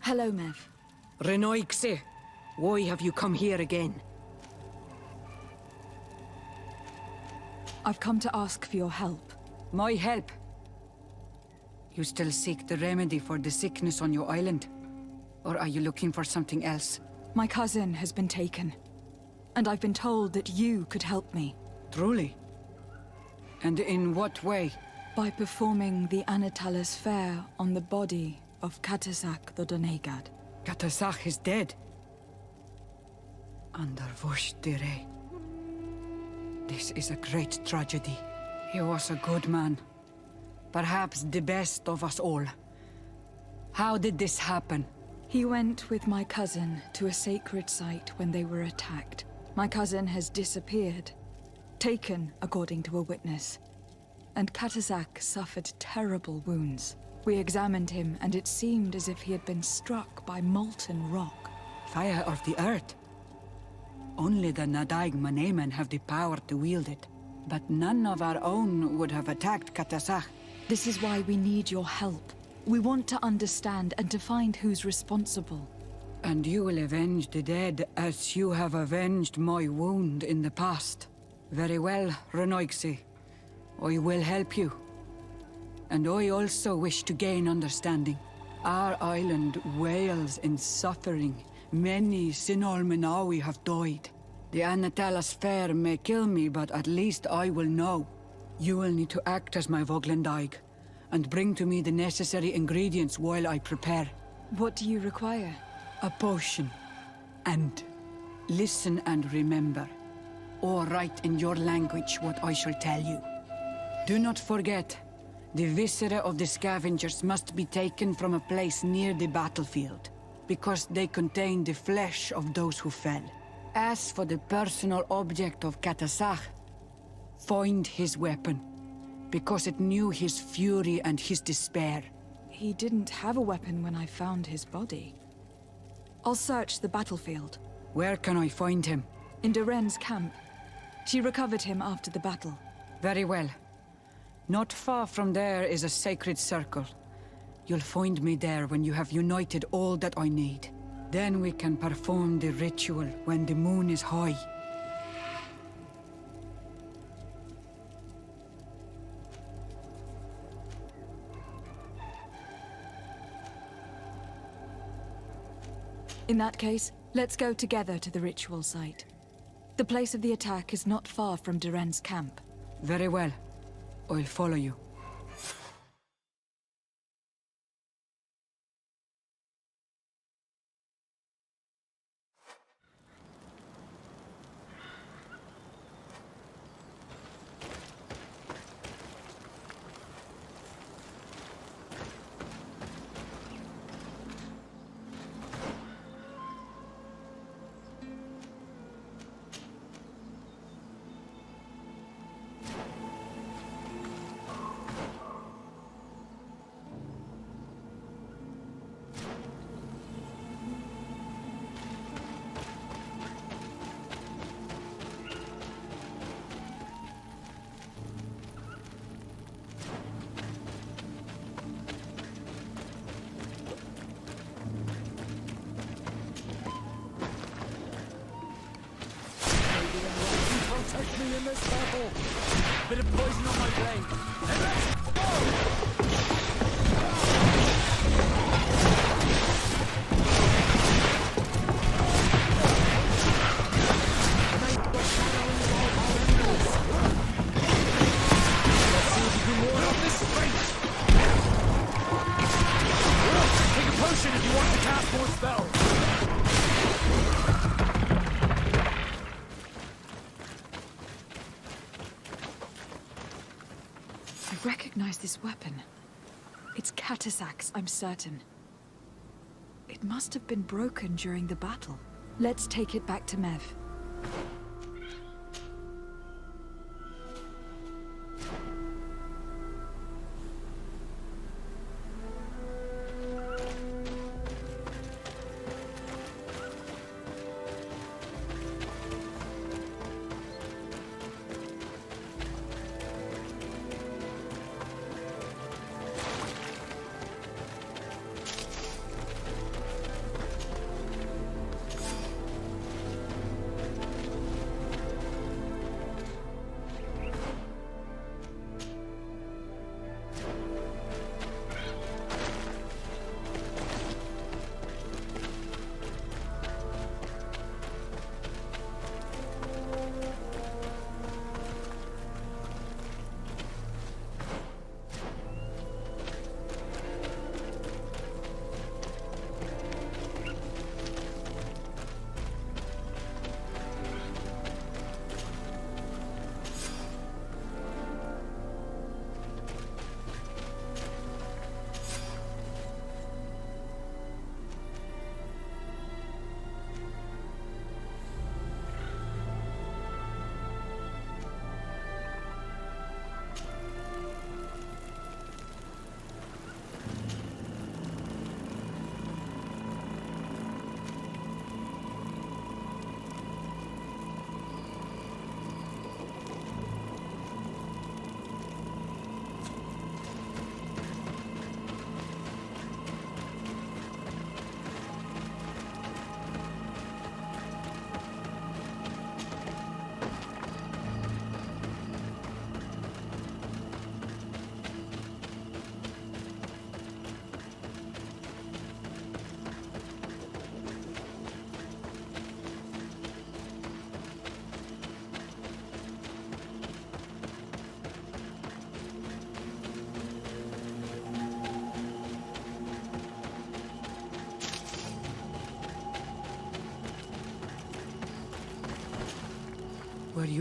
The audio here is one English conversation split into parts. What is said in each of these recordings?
Hello, Mev. Renoixe, why have you come here again? I've come to ask for your help. My help? You still seek the remedy for the sickness on your island? Or are you looking for something else? My cousin has been taken, and I've been told that you could help me. Truly? And in what way? By performing the Anatalis fair on the body of Katasak the Donegad. Katasak is dead. Under Vosh dire. This is a great tragedy. He was a good man. Perhaps the best of us all. How did this happen? He went with my cousin to a sacred site when they were attacked. My cousin has disappeared. Taken, according to a witness. And Katasak suffered terrible wounds. We examined him, and it seemed as if he had been struck by molten rock. Fire of the earth? Only the Nadaig Manemen have the power to wield it. But none of our own would have attacked Katasak. This is why we need your help. We want to understand and to find who's responsible. And you will avenge the dead as you have avenged my wound in the past. Very well, Renoixe. I will help you. And I also wish to gain understanding. Our island wails in suffering. Many Sinol Menawi have died. The Anatalas fair may kill me, but at least I will know. You will need to act as my Voglendaig, and bring to me the necessary ingredients while I prepare. What do you require? A potion. And listen and remember, or write in your language what I shall tell you. Do not forget, the viscera of the scavengers must be taken from a place near the battlefield, because they contain the flesh of those who fell. As for the personal object of Katasak, find his weapon, because it knew his fury and his despair. He didn't have a weapon when I found his body. I'll search the battlefield. Where can I find him? In Duren's camp. She recovered him after the battle. Very well. Not far from there is a sacred circle. You'll find me there when you have united all that I need. Then we can perform the ritual when the moon is high. In that case, let's go together to the ritual site. The place of the attack is not far from Duren's camp. Very well. I'll follow you. Take me in this battle. Bit of poison on my brain. And let's go! Take a potion if you want to cast more spells. I recognize this weapon. It's Katasak's, I'm certain. It must have been broken during the battle. Let's take it back to Mev.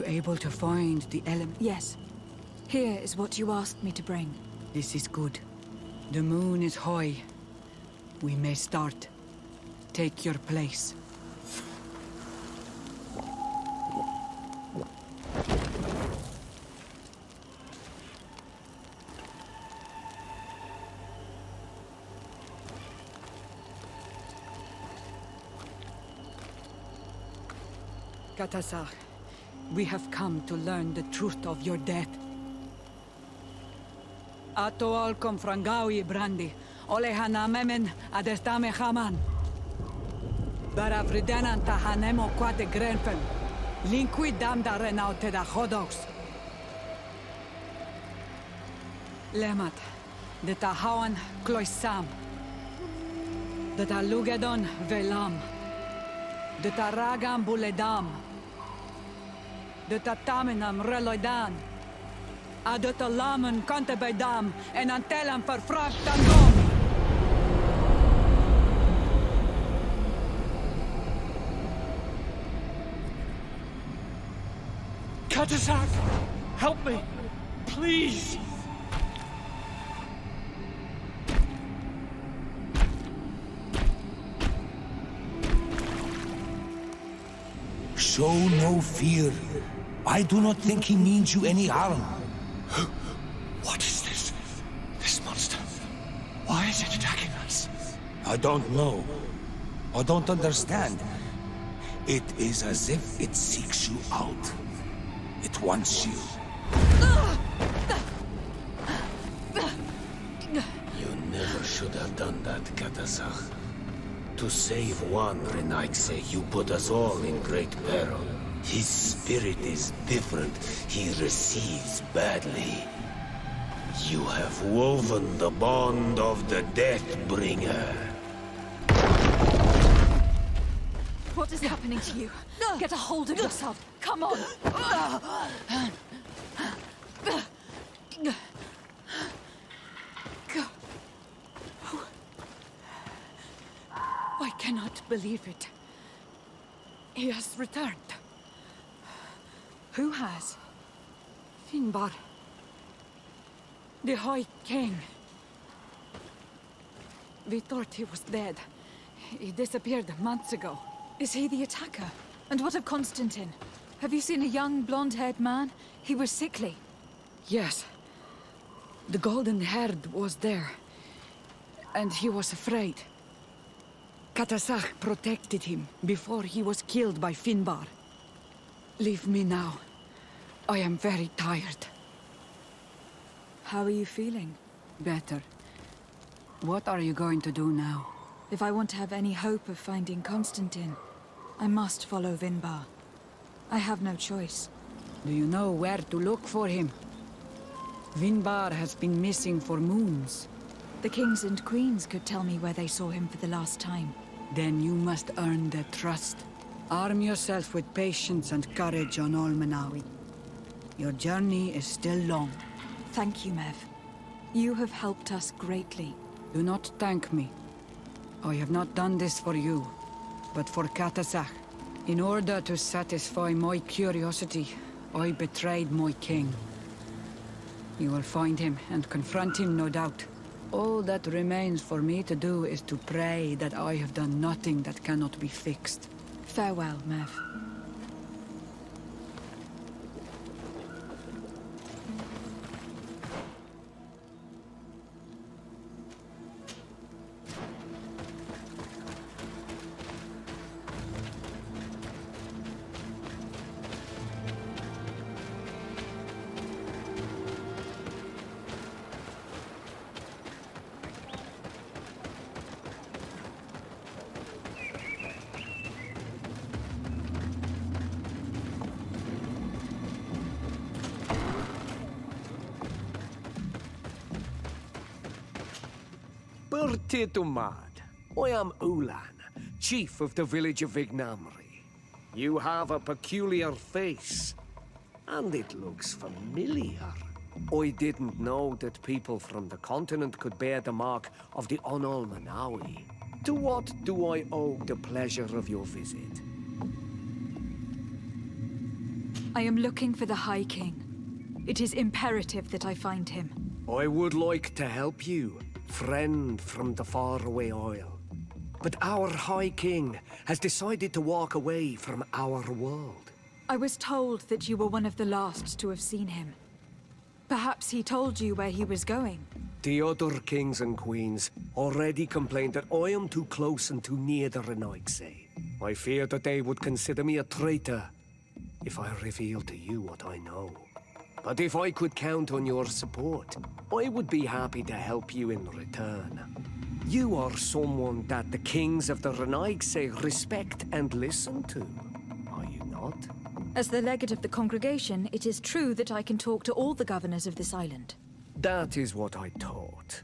able to find the element? Yes. Here is what you asked me to bring. This is good. The moon is high. We may start. Take your place. Katasar, we have come to learn the truth of your death. Ato al confrangawi brandi, ole hanamemen adestame haman. Bara fridenan ta hanemo quate grenfen, linqui damda renaute da hodos. Lemat, de ta hawan kloisam, de ta lugedon velam, de ta ragam buledam, de ta tamenam reloidan, de ta lamen kante bedam, en antelam verfrachtan. Katasak! Help me! Please! Show no fear. I do not think he means you any harm. What is this? This monster? Why is it attacking us? I don't know. I don't understand. It is as if it seeks you out. It wants you. You never should have done that, Katasach. To save one, Renaikse, you put us all in great peril. His spirit is different. He receives badly. You have woven the bond of the Deathbringer. What is happening to you? Get a hold of yourself. Come on. I cannot believe it. He has returned. Who has? Finbar. The High King. We thought he was dead. He disappeared months ago. Is he the attacker? And what of Constantine? Have you seen a young, blonde-haired man? He was sickly. Yes. The golden-haired was there. And he was afraid. Katasach protected him before he was killed by Finbar. Leave me now. I am very tired. How are you feeling? Better. What are you going to do now? If I want to have any hope of finding Constantine, I must follow Vinbar. I have no choice. Do you know where to look for him? Vinbar has been missing for moons. The kings and queens could tell me where they saw him for the last time. Then you must earn their trust. Arm yourself with patience and courage on Olmenawi. Your journey is still long. Thank you, Mev. You have helped us greatly. Do not thank me. I have not done this for you, but for Katasach. In order to satisfy my curiosity, I betrayed my king. You will find him and confront him, no doubt. All that remains for me to do is to pray that I have done nothing that cannot be fixed. Farewell, Mev. Bertitumad. I am Ulan, chief of the village of Vignamri. You have a peculiar face, and it looks familiar. I didn't know that people from the continent could bear the mark of the Onolmanawi. To what do I owe the pleasure of your visit? I am looking for the High King. It is imperative that I find him. I would like to help you, friend from the faraway isle. But our High King has decided to walk away from our world. I was told that you were one of the last to have seen him. Perhaps he told you where he was going. The other kings and queens already complained that I am too close and too near the Renaigse. I fear that they would consider me a traitor if I reveal to you what I know. But if I could count on your support, I would be happy to help you in return. You are someone that the kings of the Renaigse respect and listen to, are you not? As the legate of the congregation, it is true that I can talk to all the governors of this island. That is what I thought.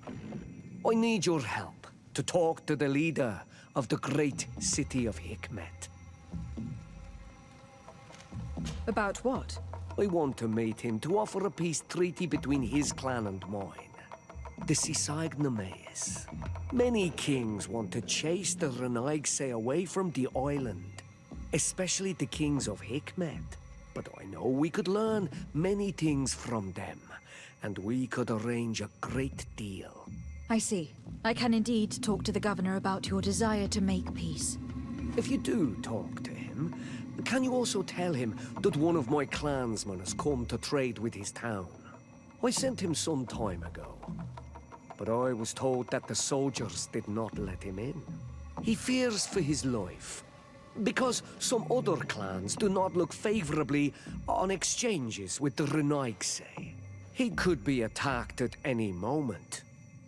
I need your help to talk to the leader of the great city of Hikmet. About what? I want to meet him to offer a peace treaty between his clan and mine. The Sisagnames. Many kings want to chase the Renaigse away from the island, especially the kings of Hikmet. But I know we could learn many things from them, and we could arrange a great deal. I see. I can indeed talk to the governor about your desire to make peace. If you do talk to him, can you also tell him that one of my clansmen has come to trade with his town? I sent him some time ago, but I was told that the soldiers did not let him in. He fears for his life, because some other clans do not look favorably on exchanges with the Renaigse. He could be attacked at any moment,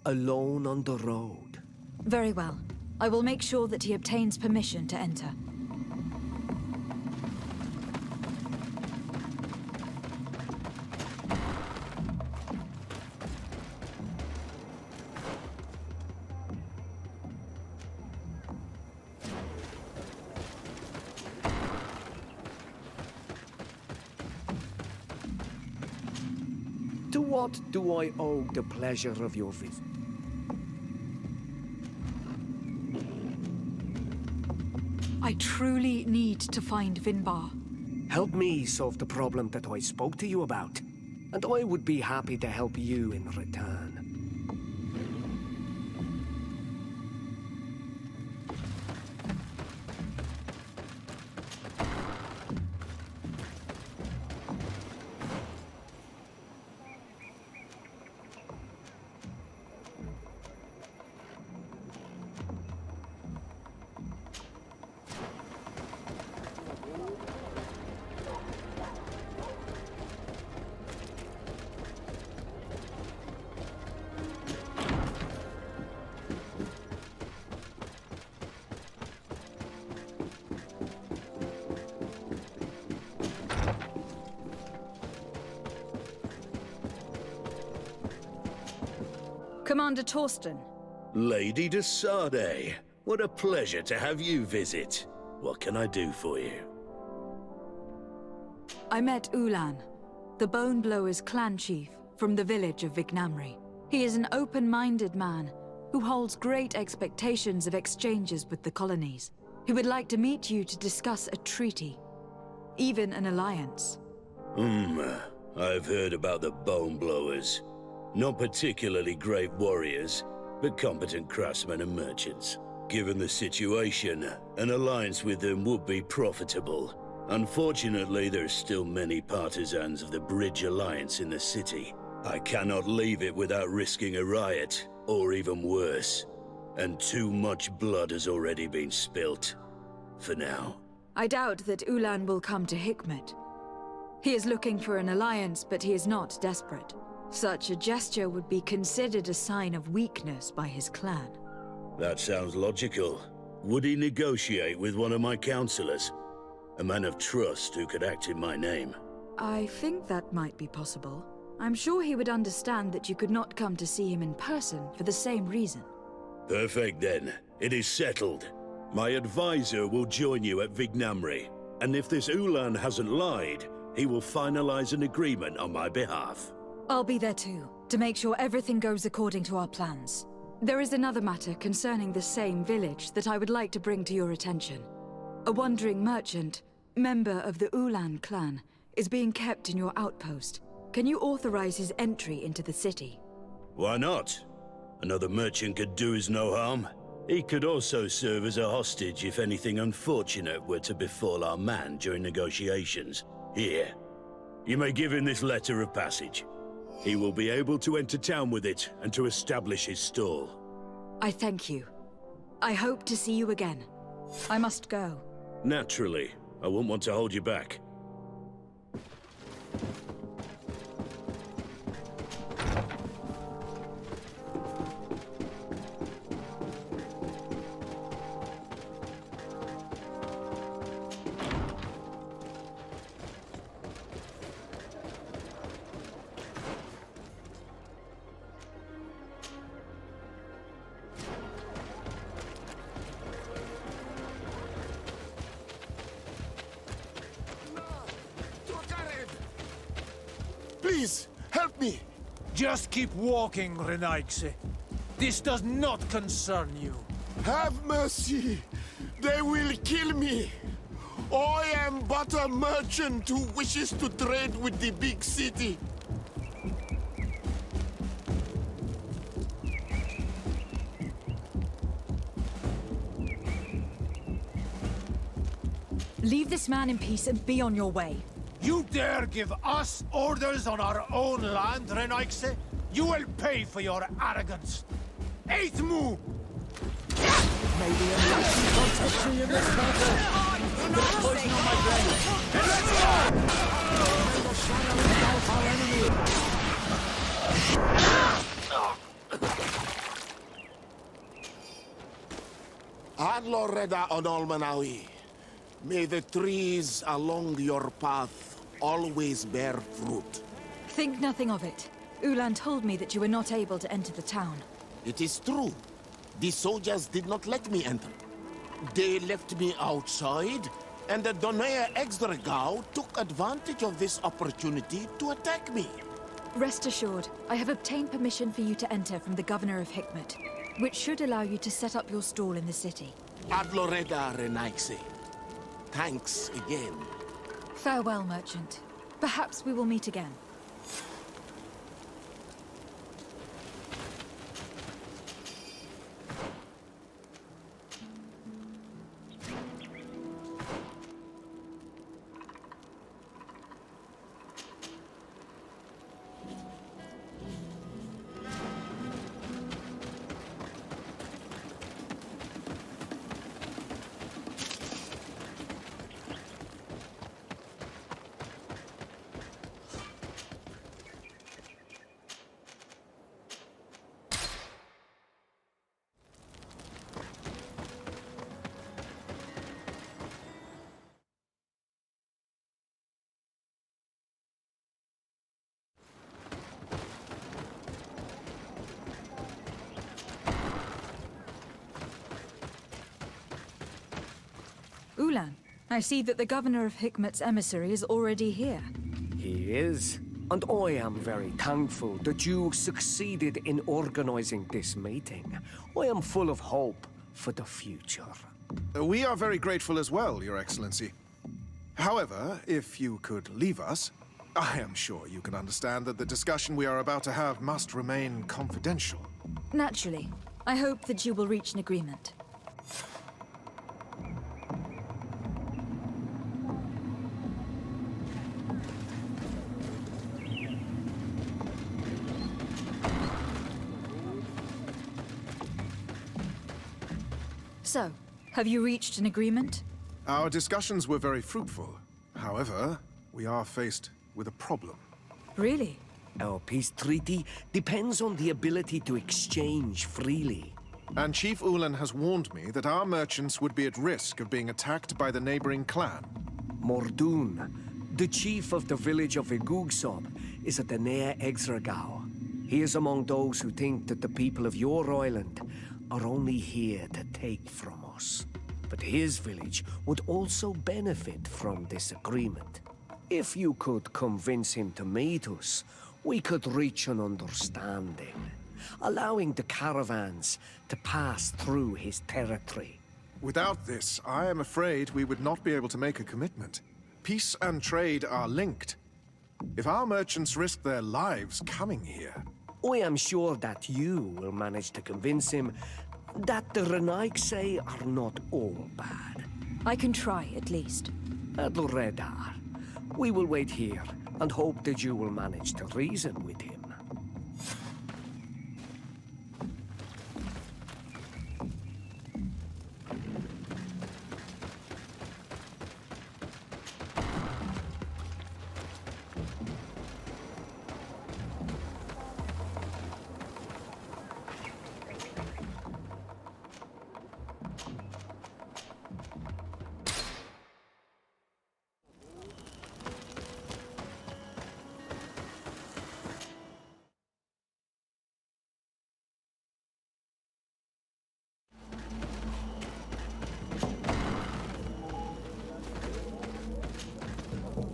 alone on the road. Very well. I will make sure that he obtains permission to enter. To what do I owe the pleasure of your visit? I truly need to find Vinbar. Help me solve the problem that I spoke to you about, and I would be happy to help you in return. Commander Torsten. Lady de Sade, what a pleasure to have you visit. What can I do for you? I met Ulan, the Bone Blower's clan chief from the village of Vignamri. He is an open-minded man who holds great expectations of exchanges with the colonies. He would like to meet you to discuss a treaty, even an alliance. I've heard about the Bone Blowers. Not particularly great warriors, but competent craftsmen and merchants. Given the situation, an alliance with them would be profitable. Unfortunately, there are still many partisans of the Bridge Alliance in the city. I cannot leave it without risking a riot, or even worse. And too much blood has already been spilt. For now. I doubt that Ulan will come to Hikmet. He is looking for an alliance, but he is not desperate. Such a gesture would be considered a sign of weakness by his clan. That sounds logical. Would he negotiate with one of my counselors? A man of trust who could act in my name? I think that might be possible. I'm sure he would understand that you could not come to see him in person for the same reason. Perfect then. It is settled. My advisor will join you at Vignamri. And if this Ulan hasn't lied, he will finalize an agreement on my behalf. I'll be there too, to make sure everything goes according to our plans. There is another matter concerning the same village that I would like to bring to your attention. A wandering merchant, member of the Ulan clan, is being kept in your outpost. Can you authorize his entry into the city? Why not? Another merchant could do us no harm. He could also serve as a hostage if anything unfortunate were to befall our man during negotiations. Here, you may give him this letter of passage. He will be able to enter town with it and to establish his stall. I thank you. I hope to see you again. I must go. Naturally, I won't want to hold you back. Please, help me! Just keep walking, Renaigse. This does not concern you. Have mercy! They will kill me! I am but a merchant who wishes to trade with the big city. Leave this man in peace and be on your way. You dare give us orders on our own land, Renaigse? You will pay for your arrogance. Eight mu! Maybe a lucky contest in this battle. There's poison on my blade. And let's go! May the shadow engulf our enemy. Adloreda Onolmanawi. May the trees along your path always bear fruit. Think nothing of it. Ulan told me that you were not able to enter the town. It is true. The soldiers did not let me enter. They left me outside, and the Donea Exdragao took advantage of this opportunity to attack me. Rest assured, I have obtained permission for you to enter from the Governor of Hikmet, which should allow you to set up your stall in the city. Adloreda Renaigse. Thanks again. Farewell, merchant. Perhaps we will meet again. Ulan, I see that the Governor of Hikmet's emissary is already here. He is. And I am very thankful that you succeeded in organizing this meeting. I am full of hope for the future. We are very grateful as well, Your Excellency. However, if you could leave us, I am sure you can understand that the discussion we are about to have must remain confidential. Naturally. I hope that you will reach an agreement. So, have you reached an agreement? Our discussions were very fruitful. However, we are faced with a problem. Really? Our peace treaty depends on the ability to exchange freely. And Chief Ulan has warned me that our merchants would be at risk of being attacked by the neighboring clan. Mordoon, the chief of the village of Igugsob, is at the Nea Exragao. He is among those who think that the people of your island are only here to take from us. But his village would also benefit from this agreement. If you could convince him to meet us, we could reach an understanding, allowing the caravans to pass through his territory. Without this, I am afraid we would not be able to make a commitment. peace and trade are linked. If our merchants risk their lives coming here... I am sure that you will manage to convince him that the Renaigse are not all bad. I can try, at least. Adledar, we will wait here and hope that you will manage to reason with him.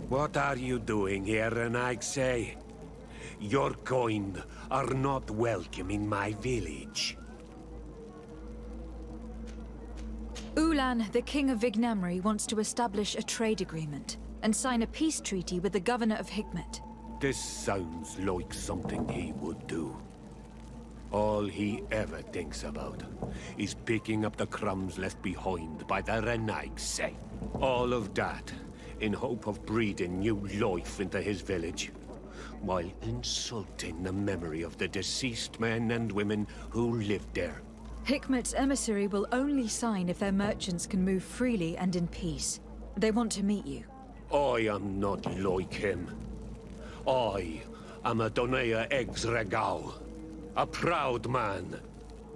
What are you doing here, Renaigse? Your kind are not welcome in my village. Ulan, the king of Vignamri, wants to establish a trade agreement and sign a peace treaty with the governor of Hikmet. This sounds like something he would do. All he ever thinks about is picking up the crumbs left behind by the Renaigse. All of that in hope of breathing new life into his village, while insulting the memory of the deceased men and women who lived there. Hikmet's emissary will only sign if their merchants can move freely and in peace. They want to meet you. I am not like him. I am a Donea Exregau, a proud man,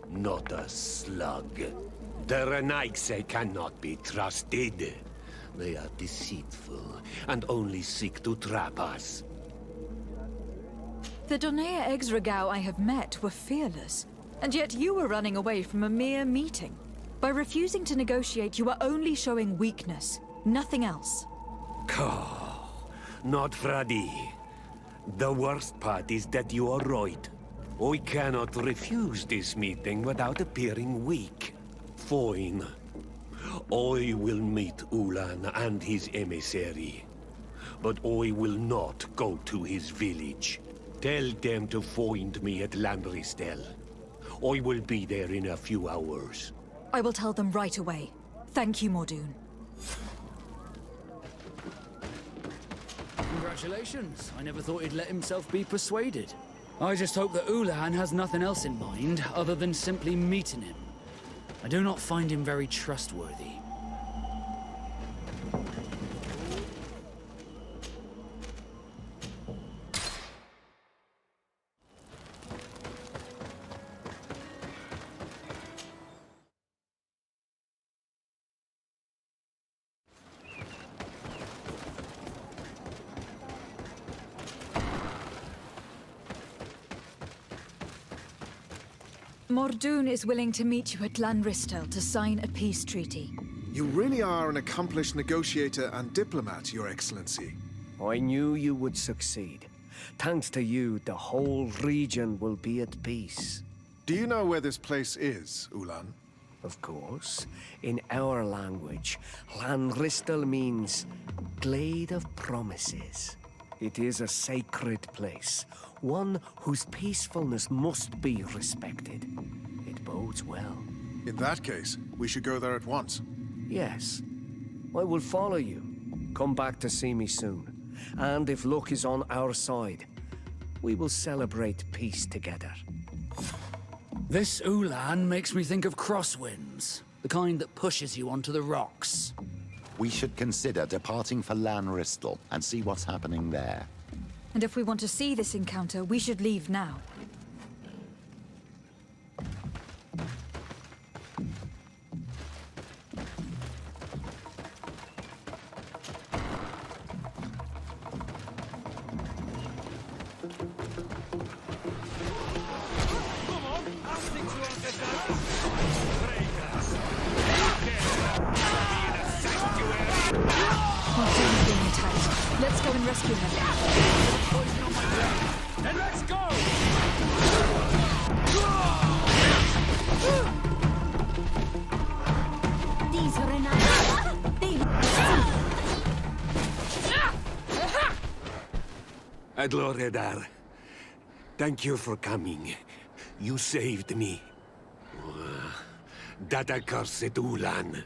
not a slug. The Renaigse cannot be trusted. They are deceitful and only seek to trap us. The Donea Exregau I have met were fearless, and yet you were running away from a mere meeting. By refusing to negotiate, you are only showing weakness, nothing else. Not Fradi. The worst part is that you are right. I cannot refuse this meeting without appearing weak. Fine. I will meet Ulan and his emissary. But I will not go to his village. Tell them to find me at Landristel. I will be there in a few hours. I will tell them right away. Thank you, Mordoon. Congratulations. I never thought he'd let himself be persuaded. I just hope that Ulan has nothing else in mind other than simply meeting him. I do not find him very trustworthy. Mordoon is willing to meet you at Landristel to sign a peace treaty. You really are an accomplished negotiator and diplomat, Your Excellency. I knew you would succeed. Thanks to you, the whole region will be at peace. Do you know where this place is, Ulan? Of course. In our language, Landristel means Glade of Promises. It is a sacred place, one whose peacefulness must be respected. It bodes well. In that case, we should go there at once. Yes. I will follow you. Come back to see me soon. And if luck is on our side, we will celebrate peace together. This Ulan makes me think of crosswinds, the kind that pushes you onto the rocks. We should consider departing for Landristel and see what's happening there. And if we want to see this encounter, we should leave now. Let's go and rescue him. Then let's go! These Renaigse, they Adloredar, thank you for coming. You saved me. That accursed Ulan.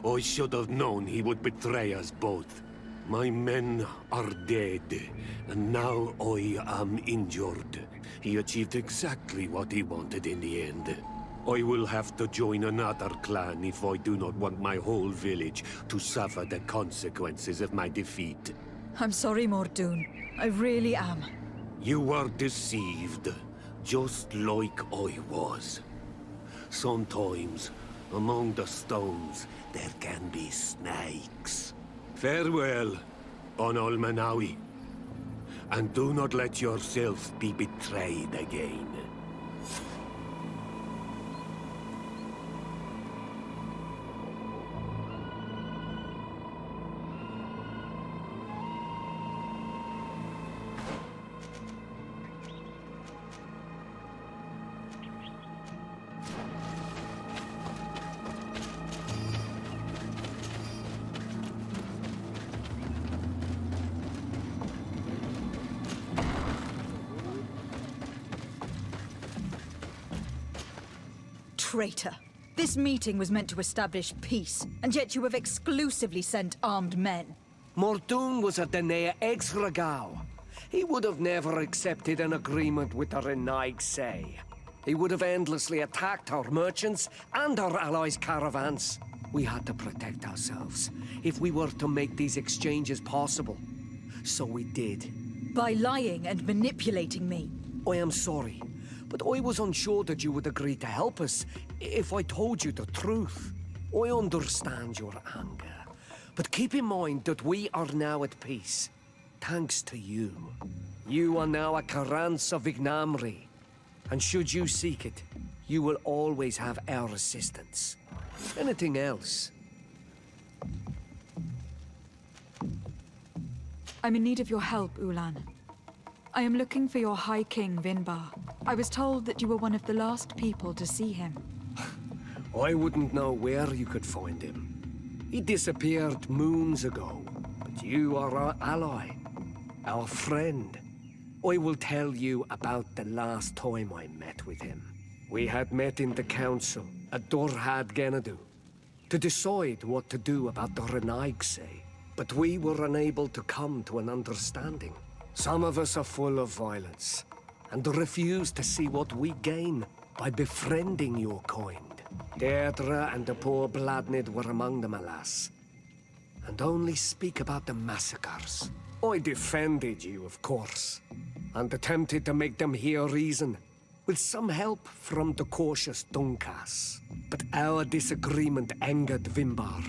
I should have known he would betray us both. My men are dead, and now I am injured. He achieved exactly what he wanted in the end. I will have to join another clan if I do not want my whole village to suffer the consequences of my defeat. I'm sorry, Mordoon. I really am. You were deceived, just like I was. Sometimes, among the stones, there can be snakes. Farewell, on Almanawi. And do not let yourself be betrayed again. Traitor. This meeting was meant to establish peace, and yet you have exclusively sent armed men. Mordoon was a Denea ex-Regao. He would have never accepted an agreement with the Renaigse. He would have endlessly attacked our merchants and our allies' caravans. We had to protect ourselves if we were to make these exchanges possible. So we did. By lying and manipulating me. I am sorry, but I was unsure that you would agree to help us if I told you the truth. I understand your anger, but keep in mind that we are now at peace, thanks to you. You are now a Karans of Ignamri, and should you seek it, you will always have our assistance. Anything else? I'm in need of your help, Ulan. I am looking for your High King, Vinbar. I was told that you were one of the last people to see him. I wouldn't know where you could find him. He disappeared moons ago, but you are our ally, our friend. I will tell you about the last time I met with him. We had met in the council at Dorhad Genadu to decide what to do about the Renaigse, but we were unable to come to an understanding. Some of us are full of violence, and refuse to see what we gain by befriending your kind. Deirdre and the poor Bladnid were among them, alas, and only speak about the massacres. I defended you, of course, and attempted to make them hear reason, with some help from the cautious Dunkas. But our disagreement angered Vimbar.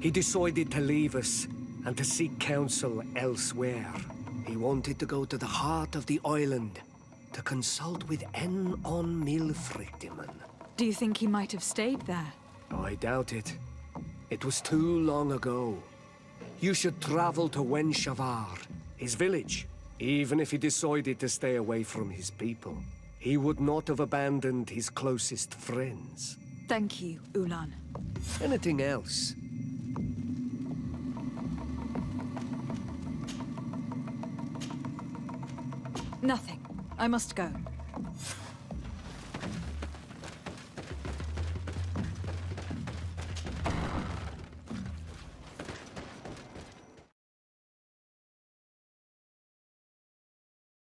He decided to leave us and to seek counsel elsewhere. He wanted to go to the heart of the island to consult with En on Milfrictiman. Do you think he might have stayed there? I doubt it. It was too long ago. You should travel to Wenshavar, his village. Even if he decided to stay away from his people, he would not have abandoned his closest friends. Thank you, Ulan. Anything else? Nothing. I must go.